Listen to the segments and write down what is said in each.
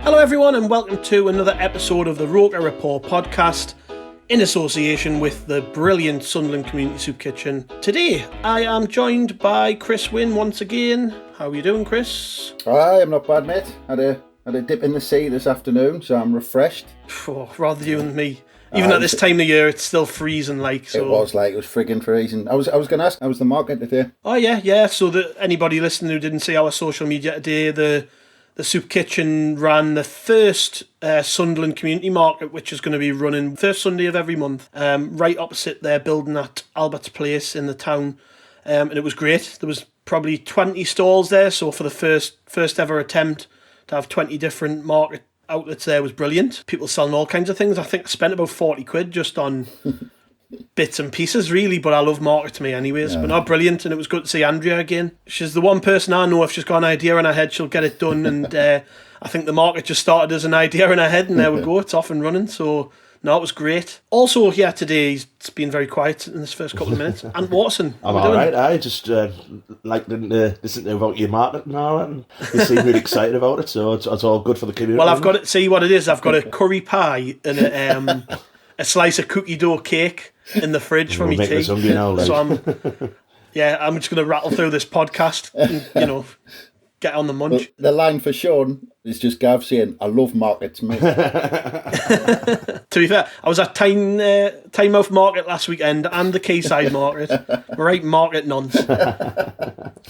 Hello everyone and welcome to another episode of the ROKER RAPPORT podcast in association with the brilliant Sunderland Community Soup Kitchen. Today I am joined by Chris Wynn once again. How are you doing, Chris? Hi, I'm not bad, mate. Had a dip in the sea this afternoon, so I'm refreshed. Oh, rather you than me. Even at this time of year, it's still freezing like. So. It was frigging freezing. I was going to ask, how was the market today? Oh yeah. So that anybody listening who didn't see our social media today, the Soup Kitchen ran the first Sunderland Community Market, which is going to be running first Sunday of every month, right opposite their building at Albert's Place in the town, and it was great. There was probably 20 stalls there, so for the first ever attempt to have 20 different market outlets there was brilliant. People selling all kinds of things. I think I spent about 40 quid just on bits and pieces really, but I love market to me anyways. Yeah. But not brilliant, and it was good to see Andrea again. She's the one person I know if she's got an idea in her head she'll get it done, and I think the market just started as an idea in her head and there we go, it's off and running. So no, it was great. Also here today, he's been very quiet in this first couple of minutes. Ant Watson, I'm alright. I just like listen about your market and all that, and they seem really excited about it, so it's all good for the community. Well, I've got it. See what it is. I've got a curry pie and a slice of cookie dough cake in the fridge for me tea. So I'm just going to rattle through this podcast and, get on the munch. Well, the line for Sean is just Gav saying, I love markets, mate. To be fair, I was at Tynemouth Market last weekend and the Quayside Market. Right market nonce.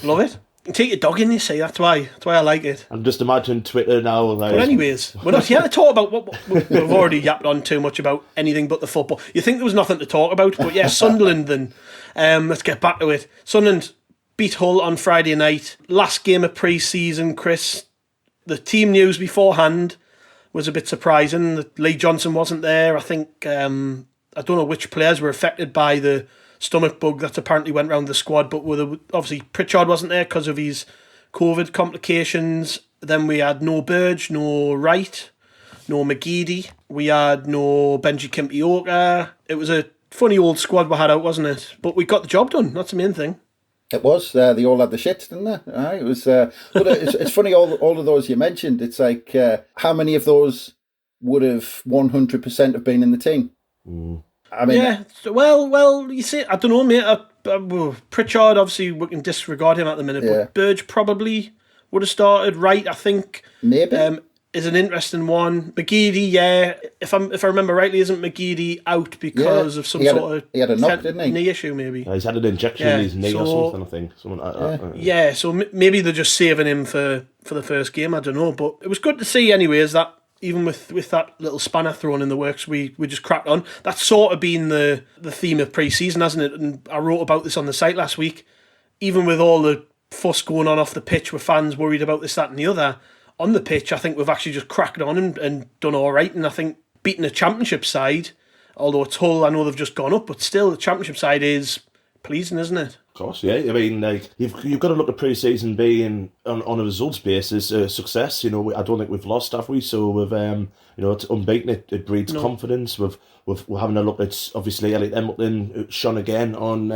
Love it. You take your dog in, you see, that's why I like it. I'm just imagining Twitter now. But anyways, we're not here to talk about what we've already yapped on too much about anything but the football. You think there was nothing to talk about, but yeah, Sunderland then. Let's get back to it. Sunderland beat Hull on Friday night. Last game of pre-season, Chris. The team news beforehand was a bit surprising. Lee Johnson wasn't there. I think, I don't know which players were affected by the stomach bug that apparently went round the squad, but obviously Pritchard wasn't there because of his COVID complications. Then we had no Burge, no Wright, no McGeady. We had no Benji Kimpioka. It was a funny old squad we had out, wasn't it? But we got the job done. That's the main thing. It was. They all had the shits, didn't they? It was. But it's funny. All of those you mentioned. It's like how many of those would have 100% have been in the team? I mean, yeah. Well. You see, I don't know, mate. Pritchard, obviously, we can disregard him at the minute. Yeah. But Burge probably would have started. Right, I think. Maybe. Is an interesting one. McGeady, yeah. If I remember rightly, isn't McGeady out because of some sort of he had a knock, didn't he? Knee issue, maybe. He's had an injection in his knee or something, I think. Something like that. Yeah, so maybe they're just saving him for the first game. I don't know, but it was good to see, anyways, that even with that little spanner thrown in the works, we just cracked on. That's sort of been the theme of pre-season, hasn't it? And I wrote about this on the site last week. Even with all the fuss going on off the pitch with fans worried about this, that and the other, on the pitch, I think we've actually just cracked on and done all right. And I think beating a championship side, although it's Hull, I know they've just gone up, but still the championship side is pleasing, isn't it? Of course, yeah. I mean, like you've got to look at pre-season being on a results basis a success. I don't think we've lost, have we? So we've it's unbeaten. It breeds confidence. We're having a look at obviously Elliott Emenike shone again on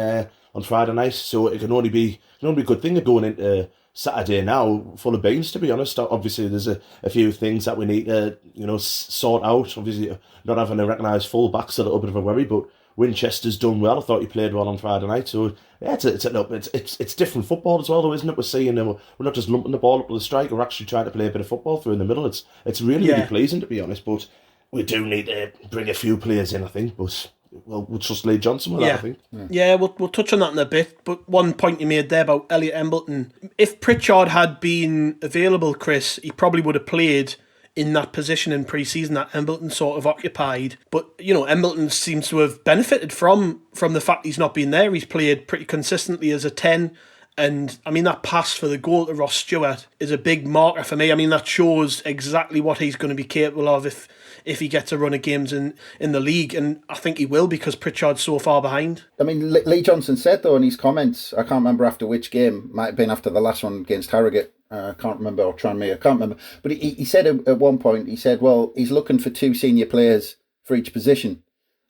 Friday night. So it can only be a good thing of going into Saturday now full of beans, to be honest. Obviously there's a few things that we need to sort out. Obviously not having a recognised full-back's a little bit of a worry, but Winchester's done well. I thought he played well on Friday night. So yeah, it's different football as well, though, isn't it? We're seeing we're not just lumping the ball up to the strike. We're actually trying to play a bit of football through in the middle. It's really pleasing, to be honest. But we do need to bring a few players in, I think. But we'll trust Lee Johnson with that, I think. Yeah, we'll touch on that in a bit. But one point you made there about Elliott Emenike, if Pritchard had been available, Chris, he probably would have played in that position in pre-season that Embleton sort of occupied. But, Embleton seems to have benefited from the fact he's not been there. He's played pretty consistently as a 10. And, I mean, that pass for the goal to Ross Stewart is a big marker for me. I mean, that shows exactly what he's going to be capable of if he gets a run of games in the league. And I think he will, because Pritchard's so far behind. I mean, Lee Johnson said, though, in his comments, I can't remember after which game, might have been after the last one against Harrogate, I can't remember, or Tranmere, I can't remember. But he said at one point, he said, well, he's looking for 2 senior players for each position.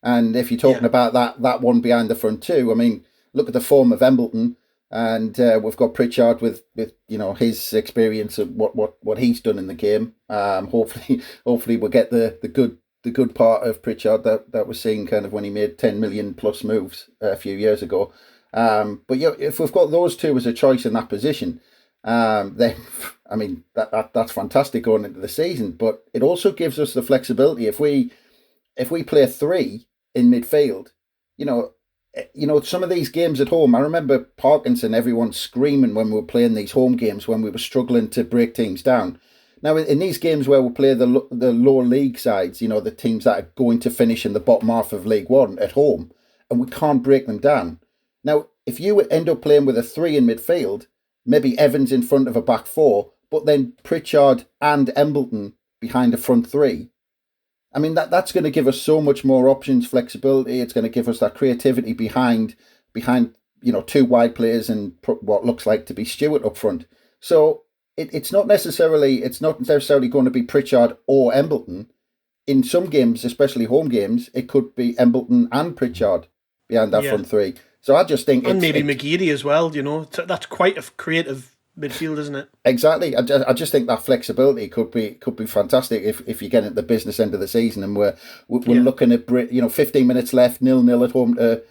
And if you're talking about that one behind the front two, I mean, look at the form of Embleton. And we've got Pritchard with his experience of what he's done in the game. Hopefully we'll get the good part of Pritchard that was seen kind of when he made 10 million plus moves a few years ago. But yeah, if we've got those two as a choice in that position, then I mean that's fantastic going into the season. But it also gives us the flexibility if we play three in midfield, some of these games at home. I remember Parkinson, everyone screaming when we were playing these home games when we were struggling to break teams down. Now, in these games where we play the lower league sides, the teams that are going to finish in the bottom half of League One at home, and we can't break them down. Now, if you end up playing with a three in midfield, maybe Evans in front of a back four, but then Pritchard and Embleton behind a front three, I mean, that's going to give us so much more options, flexibility. It's going to give us that creativity behind two wide players and what looks like to be Stewart up front. So it's not necessarily going to be Pritchard or Embleton. In some games, especially home games, it could be Embleton and Pritchard behind that front three. So I just think maybe McGeady as well. That's quite a creative midfield, isn't it? Exactly. I just think that flexibility could be fantastic if you get into the business end of the season and we're looking at 15 minutes left, 0-0 at home to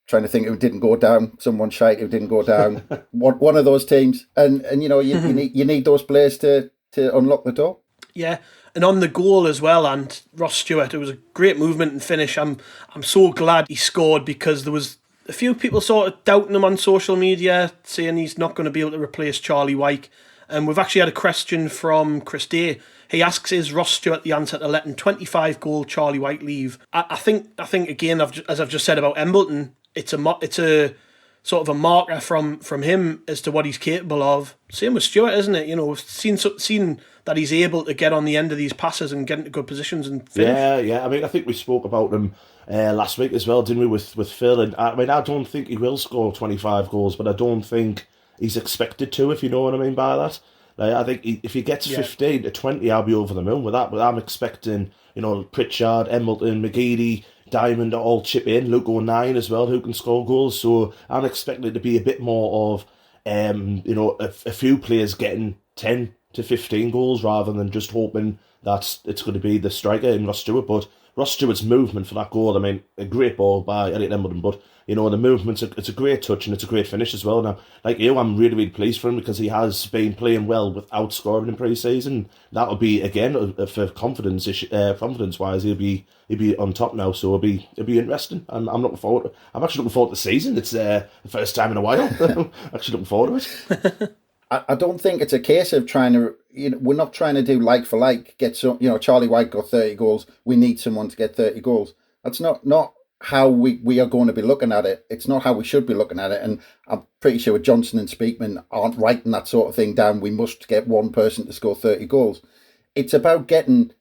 trying to think who didn't go down, someone shite who didn't go down, one of those teams, and you need those players to unlock the door. Yeah. And on the goal as well, and Ross Stewart, it was a great movement and finish. I'm so glad he scored, because there was a few people sort of doubting him on social media, saying he's not going to be able to replace Charlie Wyke. And we've actually had a question from Chris Day. He asks, is Ross Stewart the answer to letting 25-goal Charlie Wyke leave? I think again, as I've just said about Embleton, it's a sort of a marker from him as to what he's capable of. Same with Stewart, isn't it? We've seen that he's able to get on the end of these passes and get into good positions and finish. Yeah. I mean, I think we spoke about him last week as well, didn't we, with Phil? And I mean, I don't think he will score 25 goals, but I don't think he's expected to, if you know what I mean by that. Like, I think if he gets 15 to 20, I'll be over the moon with that. But I'm expecting, Pritchard, Embleton, McGeady, Diamond to all chip in, Luke O'Nien as well, who can score goals. So I'm expecting it to be a bit more of, a few players getting 10 to 15 goals rather than just hoping that it's going to be the striker in Ross Stewart. But Ross Stewart's movement for that goal, I mean, a great ball by Elliott Emenike, but the movement's it's a great touch and it's a great finish as well. Now, like you, I'm really, really pleased for him because he has been playing well without scoring in pre-season. That'll be, again, for confidence-wise, he'll be on top now, so it'll be interesting. I'm looking forward. I'm actually looking forward to the season. It's the first time in a while. I'm actually looking forward to it. I don't think it's a case of trying to, we're not trying to do like for like, get some, Charlie Wyke got 30 goals, we need someone to get 30 goals. That's not how we are going to be looking at it. It's not how we should be looking at it. And I'm pretty sure Johnson and Speakman aren't writing that sort of thing down. We must get one person to score 30 goals. It's about getting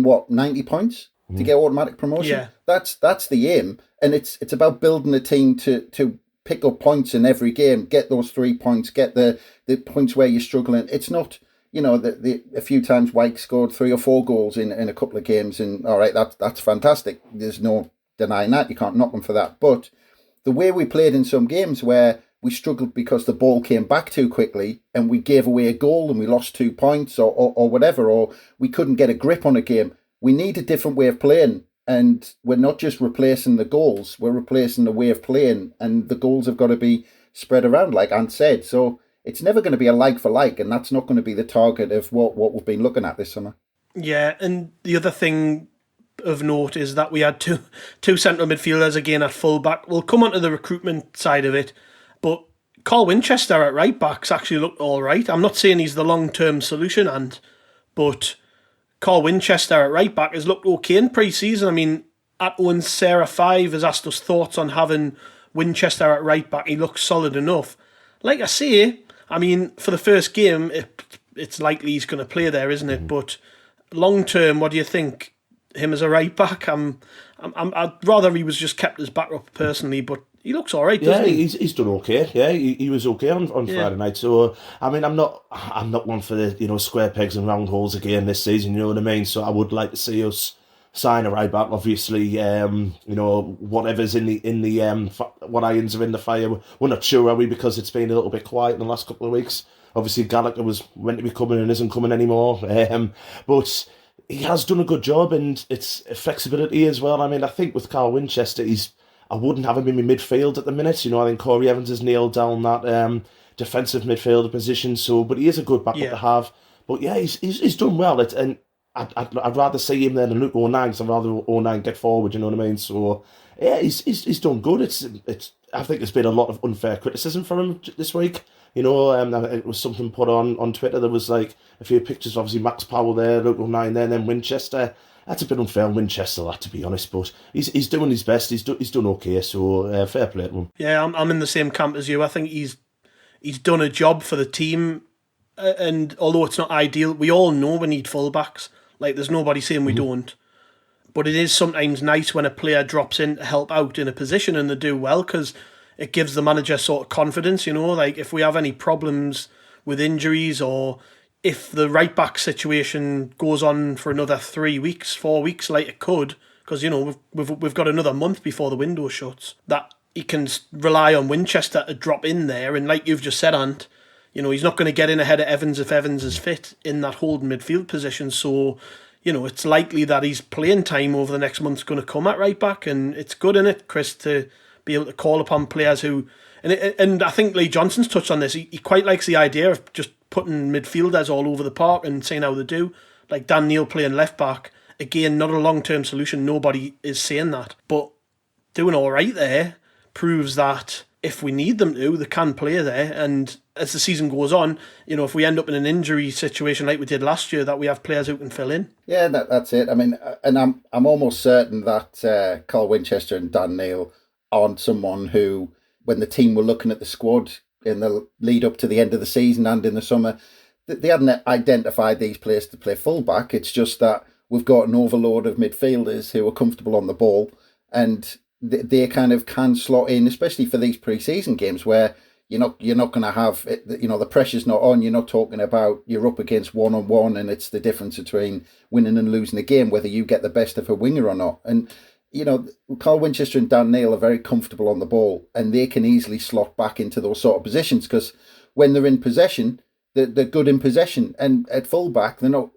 what, 90 points to get automatic promotion? Yeah. That's the aim. And it's about building a team to pick up points in every game, get those 3 points, get the points where you're struggling. It's not, a few times Wyke scored 3 or 4 goals in a couple of games, and all right, that's fantastic. There's no denying that. You can't knock them for that. But the way we played in some games where we struggled because the ball came back too quickly and we gave away a goal and we lost 2 points or whatever, or we couldn't get a grip on a game, we need a different way of playing. And we're not just replacing the goals, we're replacing the way of playing, and the goals have got to be spread around, like Ant said. So it's never going to be a like for like, and that's not going to be the target of what we've been looking at this summer. Yeah, and the other thing of note is that we had two central midfielders again at full back. We'll come on to the recruitment side of it, but Carl Winchester at right back's actually looked all right. I'm not saying he's the long-term solution, but Carl Winchester at right back has looked okay in pre-season. I mean, at Owen Sarah 5 has asked us thoughts on having Winchester at right back. He looks solid enough. Like I say, I mean, for the first game, it's likely he's going to play there, isn't it? But long term, what do you think? Him as a right back? I'd rather he was just kept as backup personally, but he looks all right, doesn't he? He's done okay. Yeah, he was okay on Friday night. So I mean, I'm not one for the square pegs and round holes again this season. You know what I mean? So I would like to see us sign a right back. Obviously, whatever's in the what irons are in the fire. We're not sure, are we? Because it's been a little bit quiet in the last couple of weeks. Obviously, Gallagher was meant to be coming and isn't coming anymore. But he has done a good job, and it's flexibility as well. I mean, I think with Carl Winchester, I wouldn't have him in my midfield at the minute. I think Corey Evans has nailed down that defensive midfielder position. But he is a good backup to have. But yeah, he's done well. And I'd rather see him than Luke O'Neill, because I'd rather O'Neill get forward. You know what I mean? So yeah, he's done good. I think there's been a lot of unfair criticism for him this week. It was something put on Twitter. There was like a few pictures, obviously Max Powell there, Luke O'Neill there, and then Winchester. That's a bit unfair on Winchester, that, to be honest, but he's doing his best. He's done okay, so fair play to him. Yeah, I'm in the same camp as you. I think he's done a job for the team, and although it's not ideal, we all know we need fullbacks. Like, there's nobody saying we don't. But it is sometimes nice when a player drops in to help out in a position and they do well, because it gives the manager sort of confidence, like if we have any problems with injuries, or if the right back situation goes on for another 3 weeks, 4 weeks, like it could, because we've got another month before the window shuts, that he can rely on Winchester to drop in there. And like you've just said, Ant, he's not going to get in ahead of Evans if Evans is fit in that holding midfield position. So it's likely that his playing time over the next month's going to come at right back, and it's good, in it, Chris, to be able to call upon players who, and I think Lee Johnson's touched on this. He quite likes the idea of just putting midfielders all over the park and seeing how they do. Like Dan Neil playing left back, again, not a long-term solution. Nobody is saying that, but doing all right there proves that if we need them to, they can play there. And as the season goes on, if we end up in an injury situation like we did last year, that we have players who can fill in. Yeah, that's it. I mean, and I'm almost certain that Carl Winchester and Dan Neil aren't someone who, when the team were looking at the squad in the lead up to the end of the season and in the summer, they hadn't identified these players to play fullback. It's just that we've got an overload of midfielders who are comfortable on the ball, and they kind of can slot in, especially for these pre-season games where you're not going to have the pressure's not on. You're not talking about you're up against one-on-one, and it's the difference between winning and losing a game, whether you get the best of a winger or not. And Carl Winchester and Dan Neil are very comfortable on the ball, and they can easily slot back into those sort of positions, because when they're in possession, they're good in possession. And at fullback, they're not,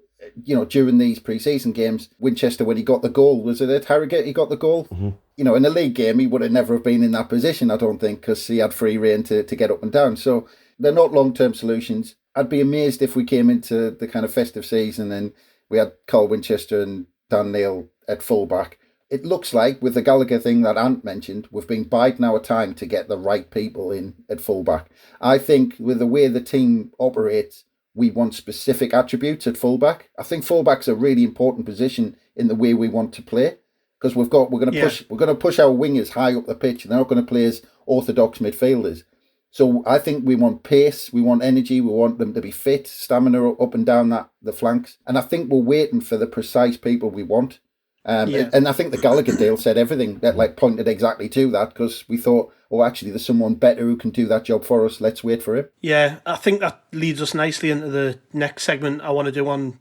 during these pre-season games, Winchester, when he got the goal, was it at Harrogate he got the goal? Mm-hmm. In a league game, he would have never have been in that position, I don't think, because he had free rein to get up and down. So they're not long-term solutions. I'd be amazed if we came into the kind of festive season and we had Carl Winchester and Dan Neil at fullback. It looks like, with the Gallagher thing that Ant mentioned, we've been biding our time to get the right people in at fullback. I think with the way the team operates, we want specific attributes at fullback. I think fullback's a really important position in the way we want to play, because we're going to push our wingers high up the pitch. They're not going to play as orthodox midfielders. So I think we want pace, we want energy, we want them to be fit, stamina up and down the flanks. And I think we're waiting for the precise people we want. And I think the Gallagher deal said everything that pointed exactly to that, because we thought, actually, there's someone better who can do that job for us. Let's wait for him. Yeah, I think that leads us nicely into the next segment I want to do on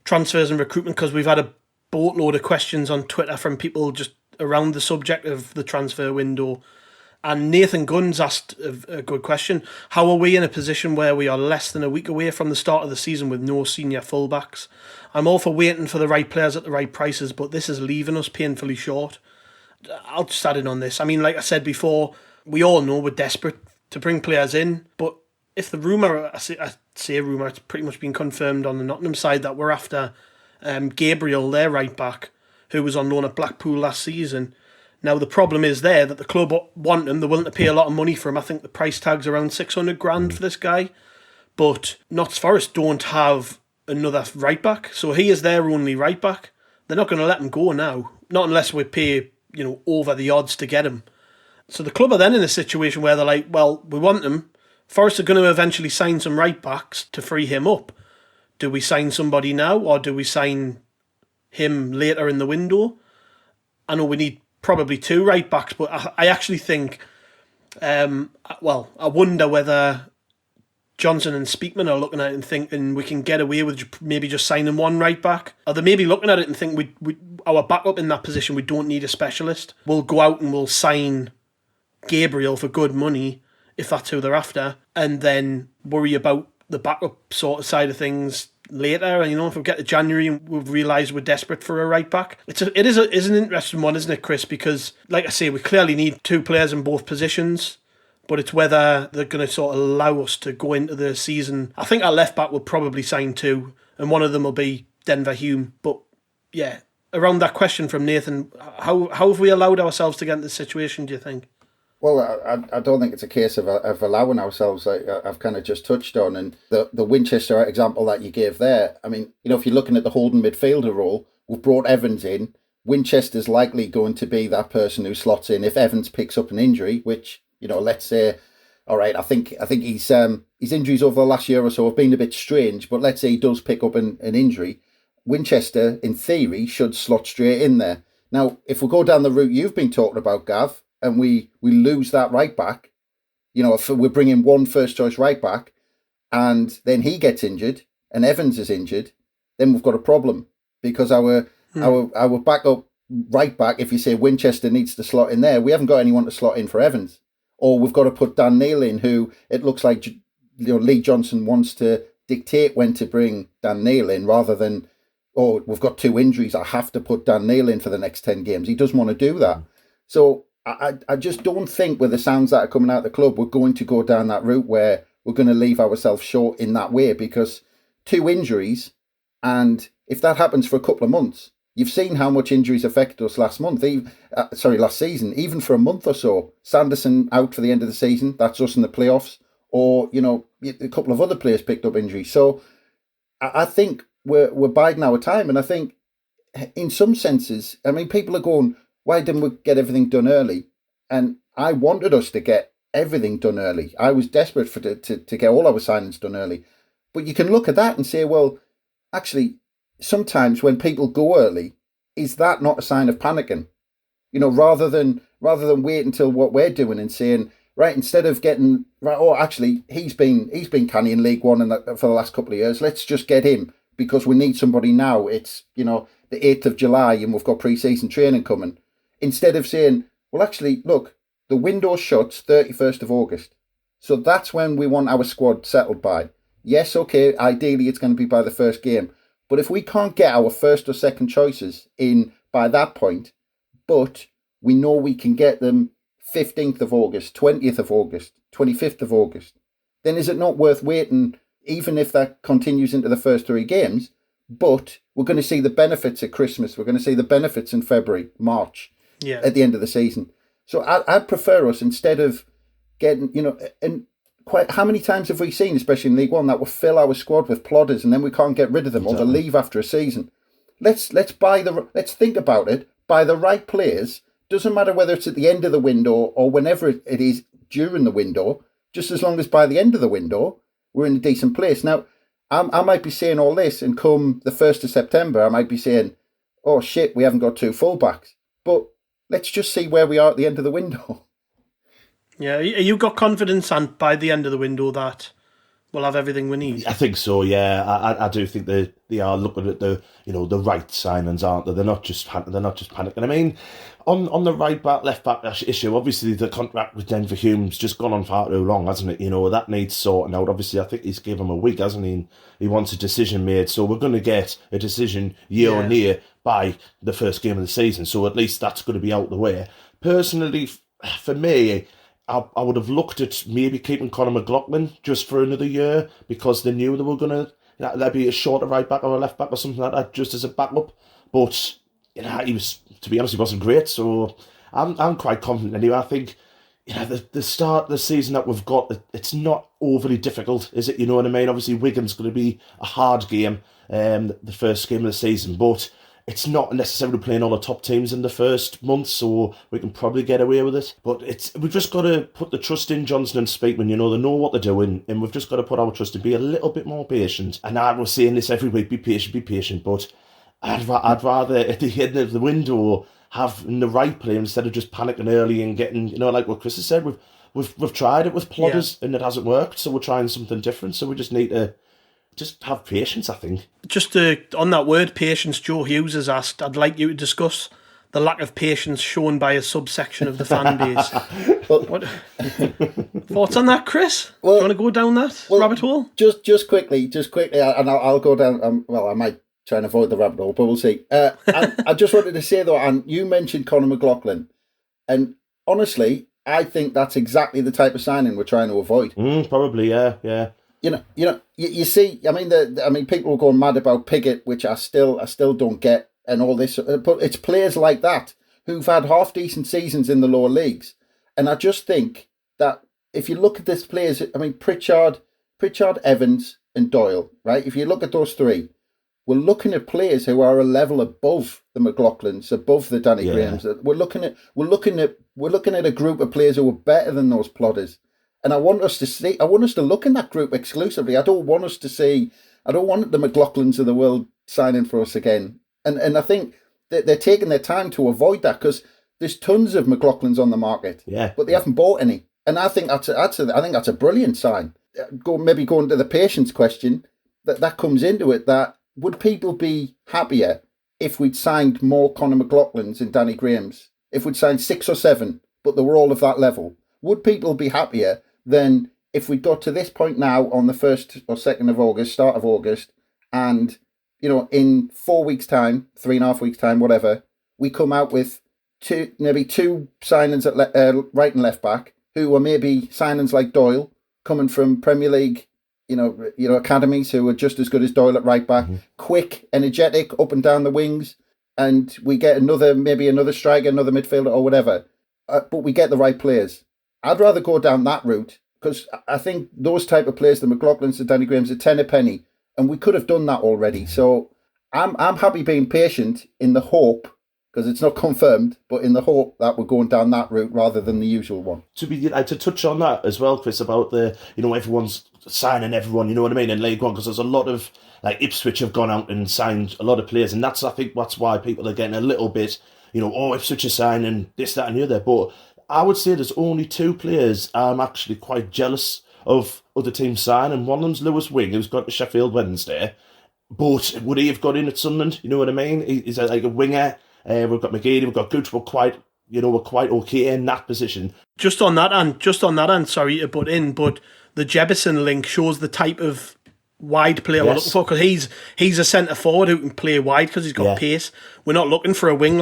transfers and recruitment, because we've had a boatload of questions on Twitter from people just around the subject of the transfer window. And Nathan Gunn's asked a good question. How are we in a position where we are less than a week away from the start of the season with no senior fullbacks? I'm all for waiting for the right players at the right prices, but this is leaving us painfully short. I'll just add in on this. I mean, like I said before, we all know we're desperate to bring players in, but if the rumour, I say rumour, it's pretty much been confirmed on the Nottingham side that we're after Gabriel, their right back, who was on loan at Blackpool last season. Now, the problem is there that the club want him. They're willing to pay a lot of money for him. I think the price tag's around 600 grand for this guy. But Notts Forest don't have another right back, so he is their only right back. They're not going to let him go now, not unless we pay, over the odds to get him. So the club are then in a situation where they're like, well, we want him. Forest are going to eventually sign some right backs to free him up. Do we sign somebody now, or do we sign him later in the window? I know we need probably two right backs, but I actually think, I wonder whether Johnson and Speakman are looking at it and thinking we can get away with maybe just signing one right back. Or they maybe looking at it and think we our backup in that position, we don't need a specialist. We'll go out and we'll sign Gabriel for good money, if that's who they're after, and then worry about the backup sort of side of things later. And, if we get to January and we've realised we're desperate for a right back. It is an interesting one, isn't it, Chris? Because, like I say, we clearly need two players in both positions. But it's whether they're going to sort of allow us to go into the season. I think our left back will probably sign two, and one of them will be Denver Hume. But yeah, around that question from Nathan, how have we allowed ourselves to get into this situation, do you think? Well, I don't think it's a case of allowing ourselves, like I've kind of just touched on. And the Winchester example that you gave there, I mean, if you're looking at the holding midfielder role, we've brought Evans in. Winchester's likely going to be that person who slots in if Evans picks up an injury, which... let's say, all right, I think his injuries over the last year or so have been a bit strange, but let's say he does pick up an injury. Winchester, in theory, should slot straight in there. Now, if we go down the route you've been talking about, Gav, and we lose that right back, if we're bringing one first choice right back, and then he gets injured and Evans is injured, then we've got a problem because our backup right back, if you say Winchester needs to slot in there, we haven't got anyone to slot in for Evans. Or we've got to put Dan Neil in, who it looks like Lee Johnson wants to dictate when to bring Dan Neil in rather than, we've got two injuries, I have to put Dan Neil in for the next 10 games. He doesn't want to do that. So I just don't think with the sounds that are coming out of the club, we're going to go down that route where we're going to leave ourselves short in that way, because two injuries, and if that happens for a couple of months, you've seen how much injuries affected us last season, even for a month or so. Sanderson out for the end of the season, that's us in the playoffs. Or, a couple of other players picked up injuries. So I think we're biding our time. And I think in some senses, I mean, people are going, why didn't we get everything done early? And I wanted us to get everything done early. I was desperate to get all our signings done early. But you can look at that and say, well, actually, sometimes when people go early, is that not a sign of panicking? Rather than wait until what we're doing and saying, right, instead of getting right, actually he's been canny in League One for the last couple of years. Let's just get him because we need somebody now. It's the 8th of July and we've got pre-season training coming. Instead of saying, well, actually, look, the window shuts 31st of August, so that's when we want our squad settled by. Yes, okay, ideally it's going to be by the first game. But if we can't get our first or second choices in by that point, but we know we can get them 15th of August, 20th of August, 25th of August, then is it not worth waiting, even if that continues into the first 3 games? But we're going to see the benefits at Christmas. We're going to see the benefits in February, March, at the end of the season. So I'd prefer us, instead of getting, and how many times have we seen, especially in League One, that will fill our squad with plodders and then we can't get rid of them, or they leave after a season? Let's think about it. Buy the right players. Doesn't matter whether it's at the end of the window or whenever it is during the window. Just as long as by the end of the window we're in a decent place. Now, I might be saying all this, and come the 1st of September, I might be saying, "Oh shit, we haven't got 2 fullbacks." But let's just see where we are at the end of the window. Yeah, you got confidence, and by the end of the window that we'll have everything we need. I think so. Yeah, I do think they are looking at the right signings, aren't they? They're not just panicking. I mean, on the right back, left back issue, obviously the contract with Denver Hume's just gone on far too long, hasn't it? That needs sorting out. Obviously, I think he's given him a week, hasn't he? He wants a decision made, so we're going to get a decision year on year by the first game of the season. So at least that's going to be out of the way. Personally, for me, I would have looked at maybe keeping Conor McLaughlin just for another year, because they knew they were going to, there'd be a shorter right back or a left back or something like that, just as a backup. But he was, to be honest, he wasn't great. So I'm quite confident anyway. I think the start of the season that we've got, it's not overly difficult, is it? You know what I mean? Obviously, Wigan's going to be a hard game, the first game of the season, but it's not necessarily playing all the top teams in the first month, so we can probably get away with it. But we've just got to put the trust in Johnson and Speakman. They know what they're doing, and we've just got to put our trust in, be a little bit more patient. And I was saying this every week, be patient, but I'd rather at the end of the window have the right play instead of just panicking early and getting, like what Chris has said, we've we've tried it with plodders and it hasn't worked, so we're trying something different. So we just need to just have patience, I think. Just on that word patience, Joe Hughes has asked, I'd like you to discuss the lack of patience shown by a subsection of the fan base. What thoughts on that, Chris? Do you want to go down that rabbit hole? Just quickly, and I'll go down. I might try and avoid the rabbit hole, but we'll see. I just wanted to say though, and you mentioned Conor McLaughlin, and honestly, I think that's exactly the type of signing we're trying to avoid. Probably, yeah. You see, I mean, people were going mad about Piggott, which I still don't get. And all this, but it's players like that who've had half decent seasons in the lower leagues, and I just think that if you look at these players, I mean Pritchard, Evans, and Doyle, right? If you look at those three, we're looking at players who are a level above the McLaughlins, above the Danny Grahams. We're looking at a group of players who are better than those plodders, and I want us to look in that group exclusively. I don't want the McLaughlins of the world signing for us again. And I think that they're taking their time to avoid that because there's tons of McLaughlins on the market, but they haven't bought any. And I think that's a brilliant sign. Maybe going to the patience question, that comes into it. That would people be happier if we'd signed more Conor McLaughlins and Danny Grahams? If we'd signed 6 or 7, but they were all of that level, would people be happier than if we got to this point now on the 1st or 2nd of August, start of August, and in 4 weeks' time, 3.5 weeks' time, whatever, we come out with maybe two signings at right and left back, who are maybe signings like Doyle, coming from Premier League, academies, who are just as good as Doyle at right back, quick, energetic, up and down the wings, and we get another striker, another midfielder, or whatever. But we get the right players. I'd rather go down that route because I think those type of players, the McLaughlins, the Danny Grahams, a 10 a penny. And we could have done that already. So I'm happy being patient in the hope, because it's not confirmed, but in the hope that we're going down that route rather than the usual one. To touch on that as well, Chris, about the, everyone's signing everyone, you know what I mean, in League One, because there's a lot of, Ipswich have gone out and signed a lot of players, and I think that's why people are getting a little bit, Ipswich are signing this, that and the other. But I would say there's only 2 players I'm actually quite jealous of other teams signing. One of them's Lewis Wing, who's got to Sheffield Wednesday. But would he have got in at Sunderland? You know what I mean? He's like a winger. We've got McGeady, we've got Gooch. We're quite okay in that position. Just on that end, sorry to butt in, but the Jebison link shows the type of wide player we're looking for, because he's a centre forward who can play wide because he's got pace. We're not looking for a wing.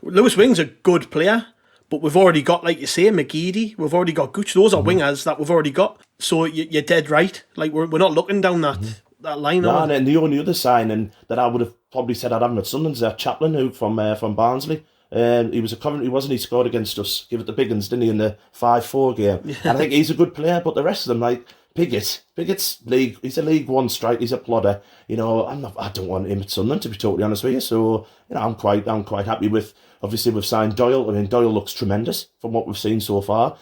Lewis Wing's a good player, but we've already got, like you say, McGeady. We've already got Gooch. Those are wingers that we've already got. So you're dead right. We're not looking down that line. No, and the only other signing that I would have probably said I'd have at Sunderland's Chaplin, who from Barnsley. He was a Coventry, wasn't he? Scored against us. Give it the big uns, didn't he, in the 5-4 game? Yeah. And I think he's a good player, but the rest of them, Piggott's league. He's a League One strike. He's a plodder. I don't want him at Sunderland, to be totally honest with you. So I'm quite happy with. Obviously, we've signed Doyle. I mean, Doyle looks tremendous from what we've seen so far.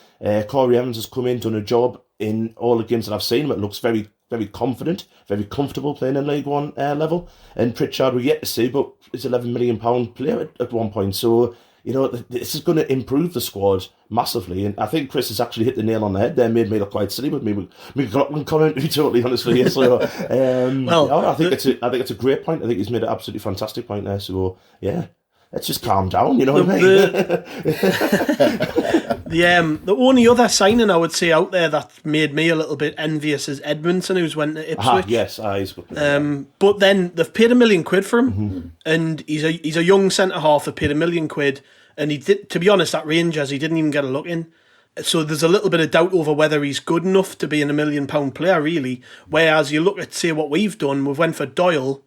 Corey Evans has come in, done a job in all the games that I've seen him. It looks very, very confident, very comfortable playing in League One level. And Pritchard we're yet to see, but he's £11 million player at one point. So, this is going to improve the squad massively. And I think Chris has actually hit the nail on the head there, made me look quite silly with me McLaughlin comment, to be totally honest with you. So, I think it's a great point. I think he's made an absolutely fantastic point there. So, yeah. Let's just calm down, you know what I mean? The only other signing I would say out there that made me a little bit envious is Edmondson, who's went to Ipswich. He's good. But then they've paid £1 million for him, and he's a young centre half. They paid £1 million, and he did. To be honest, at Rangers, he didn't even get a look in. So there's a little bit of doubt over whether he's good enough to be an £1 million player, really. Whereas you look at, say, what we've done, we've went for Doyle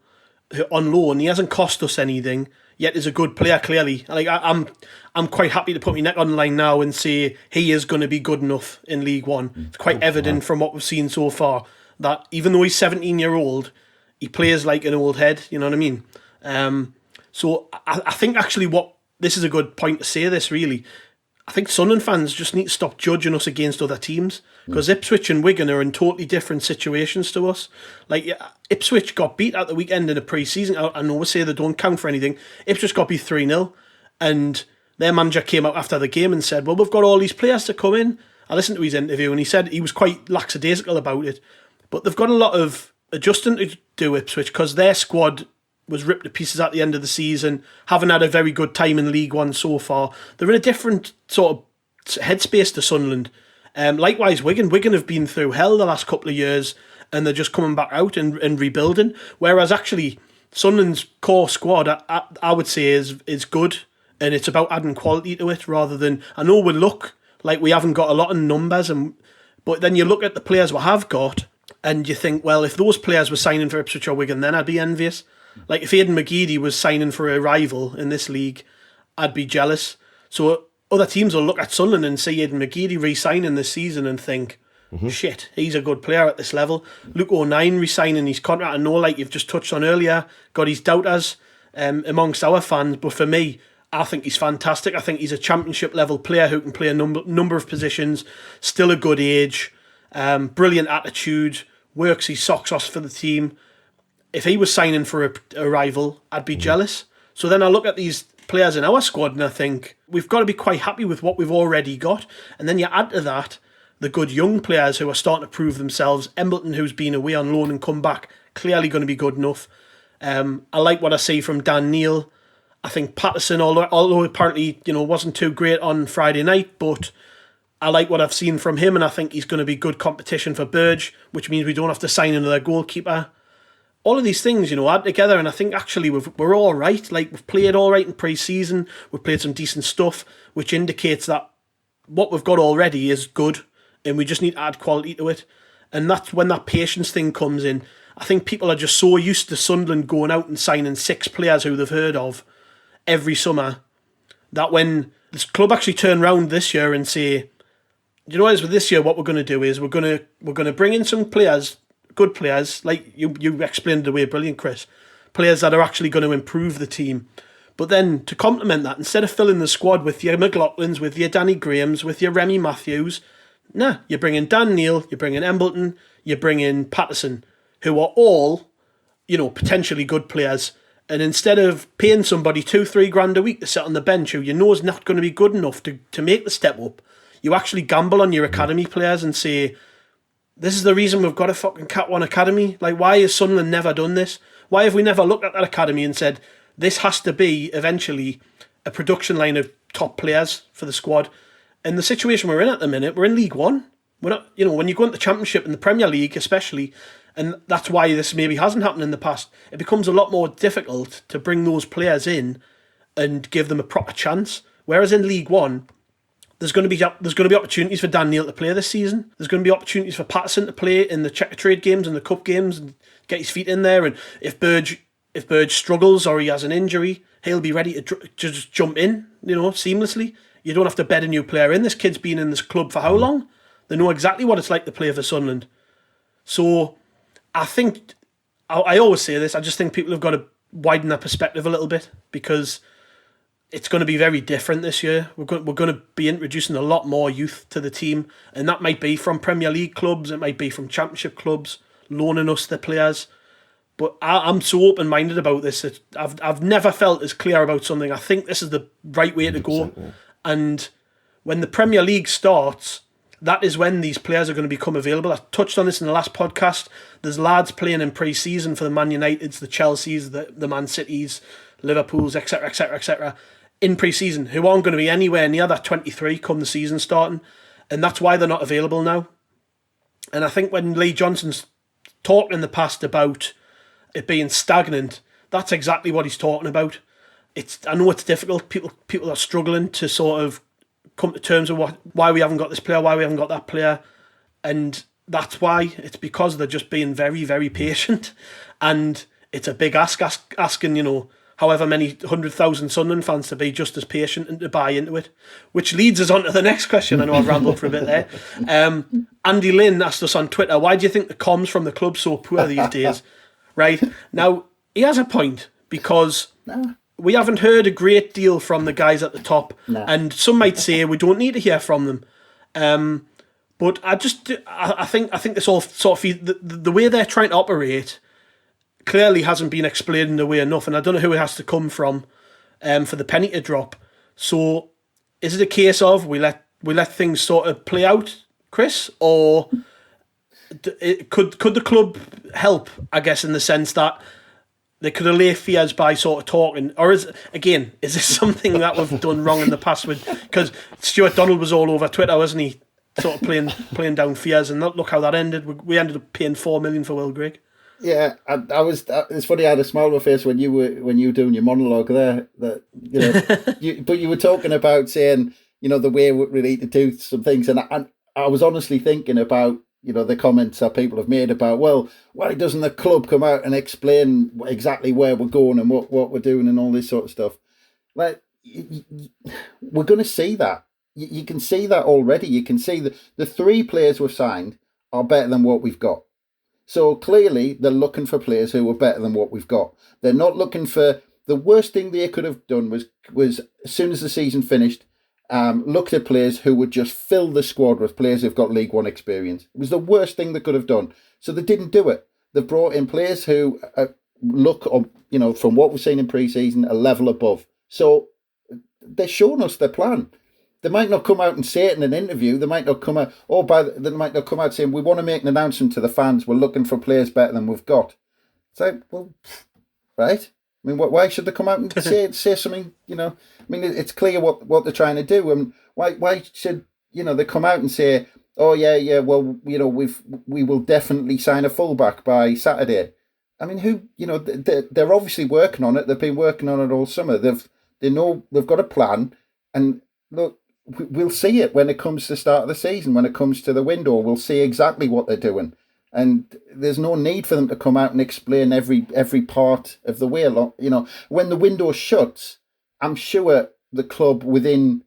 on loan. He hasn't cost us anything. Yet is a good player, clearly. I'm quite happy to put my neck on the line now and say he is going to be good enough in League One. It's quite evident from what we've seen so far that even though he's 17-year-old, he plays like an old head. You know what I mean? So I think actually this is a good point to say this, really. I think Sunderland fans just need to stop judging us against other teams, because Ipswich and Wigan are in totally different situations to us. Ipswich got beat at the weekend in a pre-season. I know we say they don't count for anything. Ipswich got beat 3-0, and their manager came out after the game and said, well, we've got all these players to come in, I listened to his interview and he said he was quite lackadaisical about it. But they've got a lot of adjusting to do, Ipswich, because their squad was ripped to pieces at the end of the season, haven't had a very good time in League One so far. They're in a different sort of headspace to Sunderland. Likewise, Wigan have been through hell the last couple of years, and they're just coming back out and rebuilding. Whereas actually, Sunderland's core squad, I would say, is good, and it's about adding quality to it rather than. I know we look like we haven't got a lot of numbers, but then you look at the players we have got, and you think, well, if those players were signing for Ipswich or Wigan, then I'd be envious. Like if Aidan McGeady was signing for a rival in this league, I'd be jealous. So other teams will look at Sunderland and see Aidan McGeady re-signing this season and think, shit, he's a good player at this level. Luke O'Nien re-signing his contract. I know, like you've just touched on earlier, got his doubters amongst our fans, but for me, I think he's fantastic. I think he's a championship level player who can play a number of positions, still a good age, brilliant attitude, works his socks off for the team. If he was signing for a rival, I'd be jealous. So then I look at these players in our squad and I think we've got to be quite happy with what we've already got. And then you add to that the good young players who are starting to prove themselves. Embleton, who's been away on loan and come back, clearly going to be good enough. I like what I see from Dan Neil. I think Patterson, although apparently wasn't too great on Friday night, but I like what I've seen from him, and I think he's going to be good competition for Burge, which means we don't have to sign another goalkeeper. All of these things, add together, and I think actually we're all right. Like, we've played all right in pre-season, we've played some decent stuff, which indicates that what we've got already is good, and we just need to add quality to it. And that's when that patience thing comes in. I think people are just so used to Sunderland going out and signing 6 players who they've heard of every summer, that when this club actually turn around this year and say, with this year, what we're going to do is we're going to bring in some players, good players, like you explained it away brilliant, Chris, players that are actually going to improve the team. But then to complement that, instead of filling the squad with your McLaughlins, with your Danny Grahams, with your Remy Matthews, you bring in Dan Neil, you bring in Embleton, you bring in Patterson, who are all, potentially good players. And instead of paying somebody $2-3 grand a week to sit on the bench who is not going to be good enough to make the step up, you actually gamble on your academy players and say, this is the reason we've got a fucking Cat 1 academy. Like, why has Sunderland never done this? Why have we never looked at that academy and said, this has to be eventually a production line of top players for the squad? And the situation we're in at the minute, we're in League One. We're not, when you go into the Championship and the Premier League especially, and that's why this maybe hasn't happened in the past, it becomes a lot more difficult to bring those players in and give them a proper chance. Whereas in League One, there's going to be opportunities for Dan Neil to play this season. There's going to be opportunities for Patterson to play in the Checker Trade games and the Cup games and get his feet in there. And if Burge struggles or he has an injury, he'll be ready to just jump in, seamlessly. You don't have to bed a new player in. This kid's been in this club for how long? They know exactly what it's like to play for Sunderland. So I think, I always say this, I just think people have got to widen their perspective a little bit, because it's going to be very different this year. We're going to be introducing a lot more youth to the team, and that might be from Premier League clubs, it might be from Championship clubs, loaning us their players. But I'm so open-minded about this that I've never felt as clear about something. I think this is the right way to go. Yeah. And when the Premier League starts, that is when these players are going to become available. I touched on this in the last podcast. There's lads playing in pre-season for the Man Uniteds, the Chelseas, the Man Cities, Liverpools, etc., etc., etc., in pre-season, who aren't going to be anywhere near that 23 come the season starting. And that's why they're not available now. And I think when Lee Johnson's talked in the past about it being stagnant, that's exactly what he's talking about. I know it's difficult. People are struggling to sort of come to terms with why we haven't got this player, why we haven't got that player. And that's why. It's because they're just being very, very patient. And it's a big asking, however many 100,000 Sunderland fans to be just as patient and to buy into it. Which leads us on to the next question. I know I've rambled for a bit there. Andy Lynn asked us on Twitter, why do you think the comms from the club's so poor these days? Right? Now, he has a point, because we haven't heard a great deal from the guys at the top. No. And some might say we don't need to hear from them. But I think this all sort of, the way they're trying to operate clearly hasn't been explained away enough, and I don't know who it has to come from for the penny to drop. So is it a case of we let things sort of play out Chris, or could the club help? I guess in the sense that they could allay fears by sort of talking, or is this something that we've done wrong in the past? Because Stuart Donald was all over Twitter, wasn't he? Sort of playing down fears, and look how that ended. We ended up paying $4 million for Will Grigg. Yeah, I was. It's funny. I had a smile on my face when you were doing your monologue there. That but you were talking about saying the way we need to do some things, and I was honestly thinking about the comments that people have made about, well, why doesn't the club come out and explain exactly where we're going and what we're doing and all this sort of stuff? Like, we're going to see that. You can see that already. You can see that the 3 players we've signed are better than what we've got. So clearly they're looking for players who are better than what we've got. They're not looking for... The worst thing they could have done was as soon as the season finished, looked at players who would just fill the squad with players who've got League One experience. It was the worst thing they could have done. So they didn't do it. They brought in players who look, from what we've seen in pre-season, a level above. So they're showing us their plan. They might not come out and say it in an interview. They might not come out. They might not come out saying, "We want to make an announcement to the fans. We're looking for players better than we've got." It's like, well, right? I mean, why should they come out and say something? I mean, it's clear what they're trying to do. And why should they come out and say, "Oh yeah, well, we will definitely sign a fullback by Saturday." I mean, they're obviously working on it. They've been working on it all summer. They know they've got a plan, and look. We'll see it when it comes to the start of the season, when it comes to the window. We'll see exactly what they're doing. And there's no need for them to come out and explain every part of the way. When the window shuts, I'm sure the club within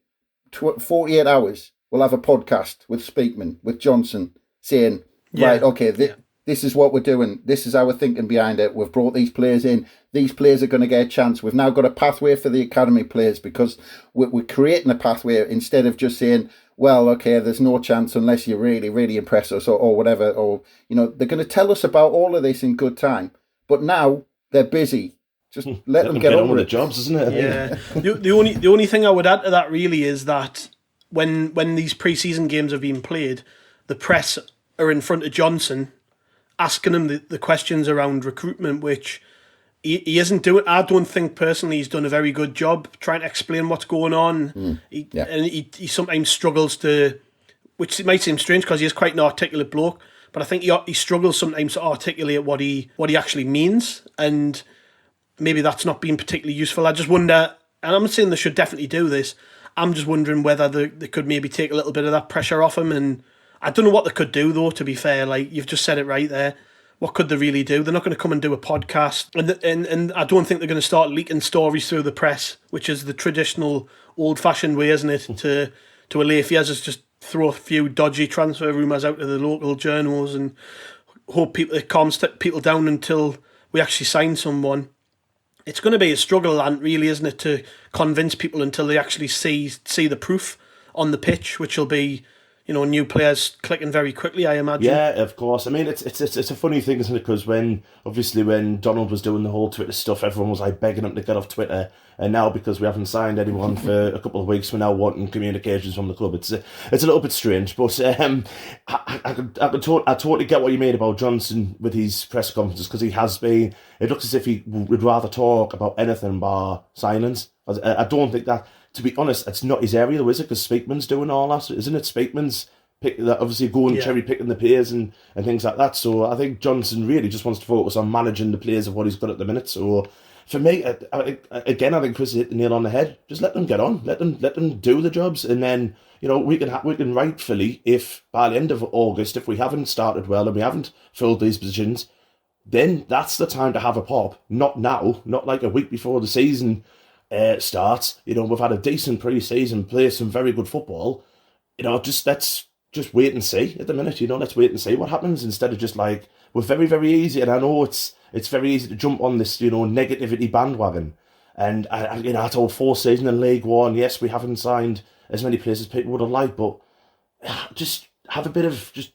48 hours will have a podcast with Speakman, with Johnson, saying, right, okay, this is what we're doing. This is our thinking behind it. We've brought these players in. These players are going to get a chance. We've now got a pathway for the academy players because we're creating a pathway instead of just saying, well, okay, there's no chance unless you really, really impress us or whatever. Or, they're going to tell us about all of this in good time. But now they're busy. Just let them get on with the jobs, isn't it? Yeah. the only thing I would add to that really is that when these pre-season games have been played, the press are in front of Johnson asking him the questions around recruitment, which he isn't doing. I don't think personally he's done a very good job trying to explain what's going on. And he sometimes struggles to, which might seem strange because he is quite an articulate bloke, but I think he struggles sometimes to articulate what he actually means, and maybe that's not been particularly useful. I just wonder, and I'm not saying they should definitely do this, I'm just wondering whether they could maybe take a little bit of that pressure off him. And I don't know what they could do, though, to be fair. Like, you've just said it right there. What could they really do? They're not going to come and do a podcast. And I don't think they're going to start leaking stories through the press, which is the traditional old-fashioned way, isn't it? To allay fears is just throw a few dodgy transfer rumours out to the local journals and hope it calms people down until we actually sign someone. It's going to be a struggle, and really, isn't it, to convince people until they actually see the proof on the pitch, which will be, new players clicking very quickly, I imagine. Yeah, of course. I mean, it's a funny thing, isn't it? Because when Donald was doing the whole Twitter stuff, everyone was like begging him to get off Twitter, and now because we haven't signed anyone for a couple of weeks, we're now wanting communications from the club. It's a little bit strange, but I totally get what you made about Johnson with his press conferences, because he has been. It looks as if he would rather talk about anything bar signings. I don't think that. To be honest, it's not his area, though, is it? Because Speakman's doing all that, isn't it? Speakman's obviously going cherry picking the players and things like that. So I think Johnson really just wants to focus on managing the players of what he's got at the minute. So for me, I think Chris hit the nail on the head. Just let them get on, let them do the jobs, and then we can rightfully, if by the end of August, if we haven't started well and we haven't filled these positions, then that's the time to have a pop. Not now, not like a week before the season starts. We've had a decent pre-season, play some very good football. Let's just wait and see at the minute. Let's wait and see what happens, instead of just like, we're very, very easy, and I know it's very easy to jump on this negativity bandwagon. And I told 4 seasons in League One, yes, we haven't signed as many players as people would have liked, but just have a bit of, just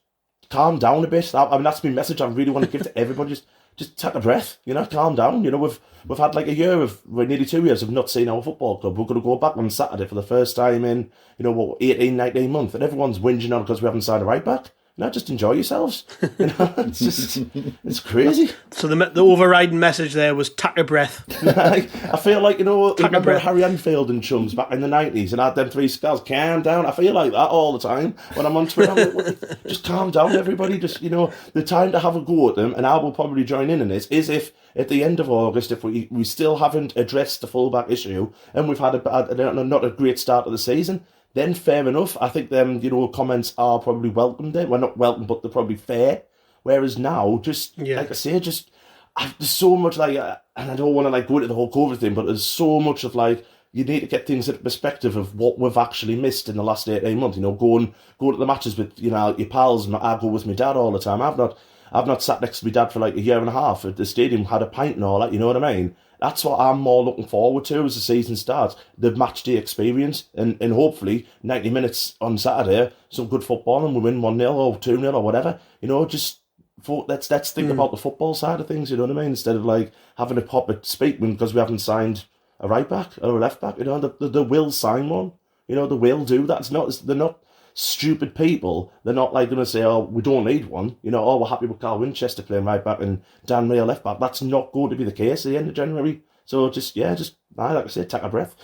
calm down a bit. I mean, that's my message I really want to give to everybody. Just just take a breath, calm down. We've had like nearly 2 years of not seeing our football club. We're going to go back on Saturday for the first time in, 18, 19 months, and everyone's whinging on because we haven't signed a right back. Just enjoy yourselves. It's crazy. So the overriding message there was take a breath. I feel like, remember Harry Enfield and chums back in the 90s and had them 3 scars, calm down. I feel like that all the time when I'm on Twitter. I'm like, just calm down, everybody. Just, the time to have a go at them, and I will probably join in this, is if at the end of August, if we still haven't addressed the fullback issue and we've had not a great start of the season, then fair enough. I think them, comments are probably welcomed. Well, not welcome, but they're probably fair. Whereas now, like I say, there's so much and I don't want to go into the whole COVID thing, but there's so much of you need to get things into perspective of what we've actually missed in the last 18 months. Going to the matches with your pals. I go with my dad all the time. I've not sat next to my dad for a year and a half at the stadium, had a pint and all that. You know what I mean? That's what I'm more looking forward to as the season starts, the match day experience, and hopefully 90 minutes on Saturday, some good football, and we win 1-0 or 2-0 or whatever. Let's think about the football side of things. You know what I mean? Instead of having a pop at Speakman because we haven't signed a right back or a left back. They will sign one. They will do that. They're not stupid people. They're not going to say, oh, we don't need one. We're happy with Carl Winchester playing right back and Dan Mayer left back. That's not going to be the case at the end of January. So like I say, take a breath.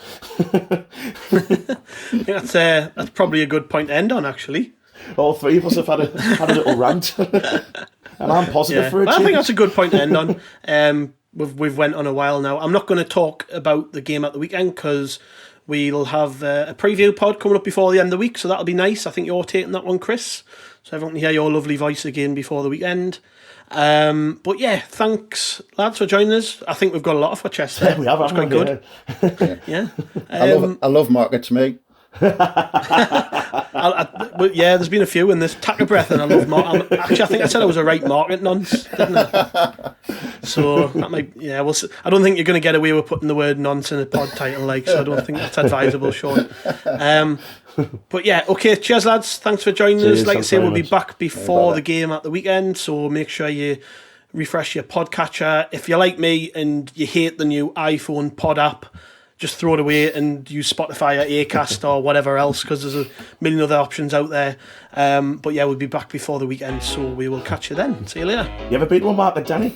That's probably a good point to end on, actually. All 3 of us have had a little rant. And I'm positive for a change. I think that's a good point to end on. We've went on a while now. I'm not going to talk about the game at the weekend because we'll have a preview pod coming up before the end of the week, so that'll be nice. I think you're taking that one, Chris, so everyone can hear your lovely voice again before the weekend. But yeah, thanks, lads, for joining us. I think we've got a lot off our chest there. We have. It's quite good. Yeah. I love markets, mate. There's been a few in this. Take a breath, and I love market. Actually, I think I said I was a right market nonce, didn't I? So that might, I don't think you're going to get away with putting the word nonce in a pod title, so I don't think that's advisable, Sean. But yeah, okay, cheers, lads. Thanks for joining us. Like I say, we'll be back before the game at the weekend, so make sure you refresh your podcatcher. If you're like me and you hate the new iPhone pod app, just throw it away and use Spotify or Acast or whatever else, because there's a million other options out there. But yeah, we'll be back before the weekend, so we will catch you then. See you later. You ever been to a market, Danny?